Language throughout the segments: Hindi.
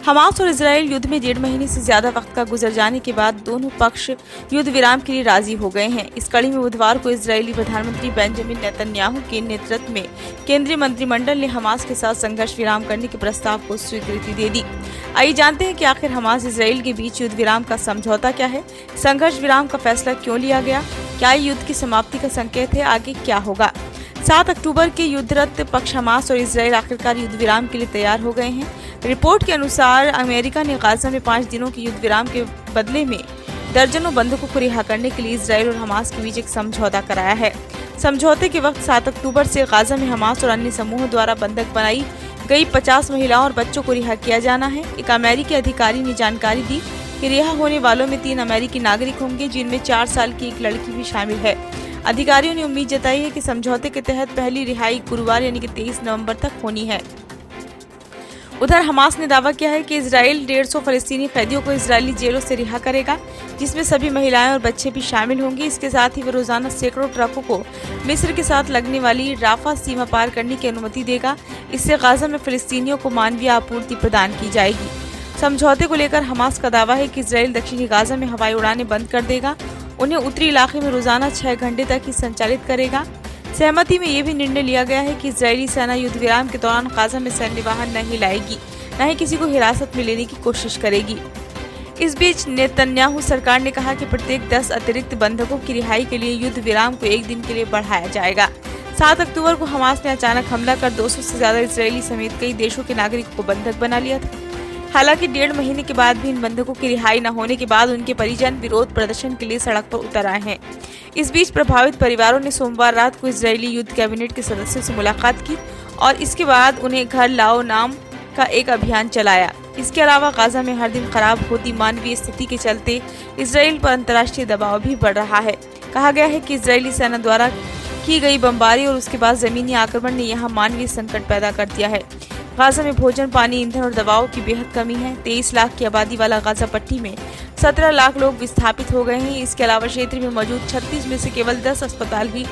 हमास और इजराइल युद्ध में 1.5 महीने से ज्यादा वक्त का गुजर जाने के बाद दोनों पक्ष युद्ध विराम के लिए राजी हो गए हैं। इस कड़ी में बुधवार को इजरायली प्रधानमंत्री बेंजामिन नेतन्याहू के नेतृत्व में केंद्रीय मंत्रिमंडल ने हमास के साथ संघर्ष विराम करने के प्रस्ताव को स्वीकृति दे दी। आइए जानते हैं कि आखिर हमास इजराइल के बीच युद्ध विराम का समझौता क्या है, संघर्ष विराम का फैसला क्यों लिया गया, क्या युद्ध की समाप्ति का संकेत है, आगे क्या होगा। 7 अक्टूबर के युद्धरत पक्ष हमास और इजराइल आखिरकार युद्ध विराम के लिए तैयार हो गए हैं। रिपोर्ट के अनुसार अमेरिका ने गाजा में 5 दिनों के युद्ध विराम के बदले में दर्जनों बंधकों को रिहा करने के लिए इजराइल और हमास के बीच एक समझौता कराया है। समझौते के वक्त 7 अक्टूबर से गाजा में हमास और अन्य समूहों द्वारा बंधक बनाई गई 50 महिलाओं और बच्चों को रिहा किया जाना है। एक अमेरिकी अधिकारी ने जानकारी दी कि रिहा होने वालों में 3 अमेरिकी नागरिक होंगे, जिनमें 4 साल की एक लड़की भी शामिल है। अधिकारियों ने उम्मीद जताई है कि समझौते के तहत पहली रिहाई गुरुवार यानी कि 23 नवंबर तक होनी है। उधर हमास ने दावा किया है कि इजराइल 150 फलस्तीनी कैदियों को इजरायली जेलों से रिहा करेगा, जिसमें सभी महिलाएं और बच्चे भी शामिल होंगे। इसके साथ ही वह रोजाना सैकड़ों ट्रकों को मिस्र के साथ लगने वाली राफा सीमा पार करने की अनुमति देगा। इससे गाजा में फलस्तीनियों को मानवीय आपूर्ति प्रदान की जाएगी। समझौते को लेकर हमास का दावा है कि इजराइल दक्षिणी गाजा में हवाई उड़ानें बंद कर देगा, उन्हें उत्तरी इलाके में रोजाना 6 घंटे तक ही संचालित करेगा। सहमति में ये भी निर्णय लिया गया है कि इजरायली सेना युद्ध विराम के दौरान गाजा में सैन्य वाहन नहीं लाएगी, न ही किसी को हिरासत में लेने की कोशिश करेगी। इस बीच नेतन्याहू सरकार ने कहा कि प्रत्येक 10 अतिरिक्त बंधकों की रिहाई के लिए युद्ध विराम को 1 दिन के लिए बढ़ाया जाएगा। 7 अक्टूबर को हमास ने अचानक हमला कर 200 से ज्यादा इजरायली समेत कई देशों के नागरिकों को बंधक बना लिया था। हालांकि 1.5 महीने के बाद भी इन बंधकों की रिहाई न होने के बाद उनके परिजन विरोध प्रदर्शन के लिए सड़क पर उतर आए हैं। इस बीच प्रभावित परिवारों ने सोमवार रात को इजरायली युद्ध कैबिनेट के सदस्यों से मुलाकात की और इसके बाद उन्हें घर लाओ नाम का एक अभियान चलाया। इसके अलावा गाजा में हर दिन खराब होती मानवीय स्थिति के चलते इजराइल पर अंतर्राष्ट्रीय दबाव भी बढ़ रहा है। कहा गया है कि इजरायली सेना द्वारा की गई बमबारी और उसके बाद जमीनी आक्रमण ने यहाँ मानवीय संकट पैदा कर दिया है। गाजा में भोजन, पानी, ईंधन और दवाओं की बेहद कमी है। 23 लाख की आबादी वाला गाजा पट्टी में 17 लाख लोग विस्थापित हो गए हैं। इसके अलावा क्षेत्र में मौजूद 36 में से केवल 10 अस्पताल भी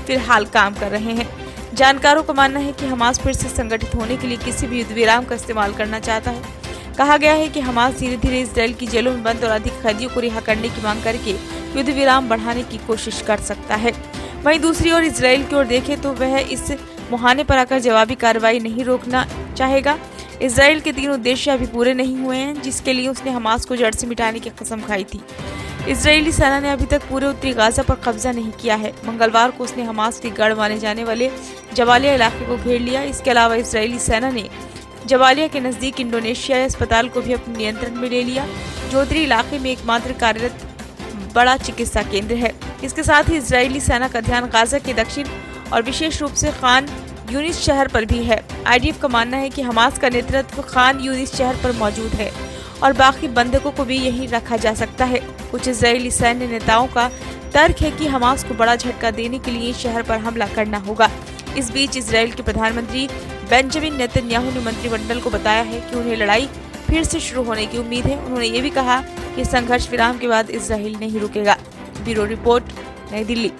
फिलहाल काम कर रहे हैं। जानकारों का मानना है कि हमास फिर से संगठित होने के लिए किसी भी युद्ध विराम का इस्तेमाल करना चाहता है। कहा गया है कि हमास धीरे धीरे इजराइल की जेलों में बंद और अधिक कैदियों को रिहा करने की मांग करके युद्ध विराम बढ़ाने की कोशिश कर सकता है। वहीं दूसरी ओर इजराइल की ओर देखें तो वह इस मुहाने पर आकर जवाबी कार्रवाई नहीं रोकना चाहेगा। इजराइल के 3 उद्देश्य अभी पूरे नहीं हुए हैं, जिसके लिए उसने हमास को जड़ से मिटाने की कसम खाई थी। इजरायली सेना ने अभी तक पूरे उत्तरी गाजा पर कब्जा नहीं किया है। मंगलवार को उसने हमास के गढ़ माने जाने वाले जबालिया इलाके को घेर लिया। इसके अलावा इजरायली सेना ने जबालिया के नजदीक इंडोनेशियाई अस्पताल को भी अपने नियंत्रण में ले लिया, जो उत्तरी इलाके में एकमात्र कार्यरत बड़ा चिकित्सा केंद्र है। इसके साथ ही इजरायली सेना का ध्यान गाजा के दक्षिण और विशेष रूप से खान यूनिस शहर पर भी है। आईडीएफ का मानना है कि हमास का नेतृत्व खान यूनिस शहर पर मौजूद है और बाकी बंधकों को भी यहीं रखा जा सकता है। कुछ इजरायली सैन्य नेताओं का तर्क है कि हमास को बड़ा झटका देने के लिए शहर पर हमला करना होगा। इस बीच इजराइल के प्रधानमंत्री बेंजामिन नेतन्याहू ने मंत्रिमंडल को बताया है कि उन्हें लड़ाई फिर से शुरू होने की उम्मीद है। उन्होंने ये भी कहा कि संघर्ष विराम के बाद इजराइल नहीं रुकेगा। ब्यूरो रिपोर्ट, नई दिल्ली।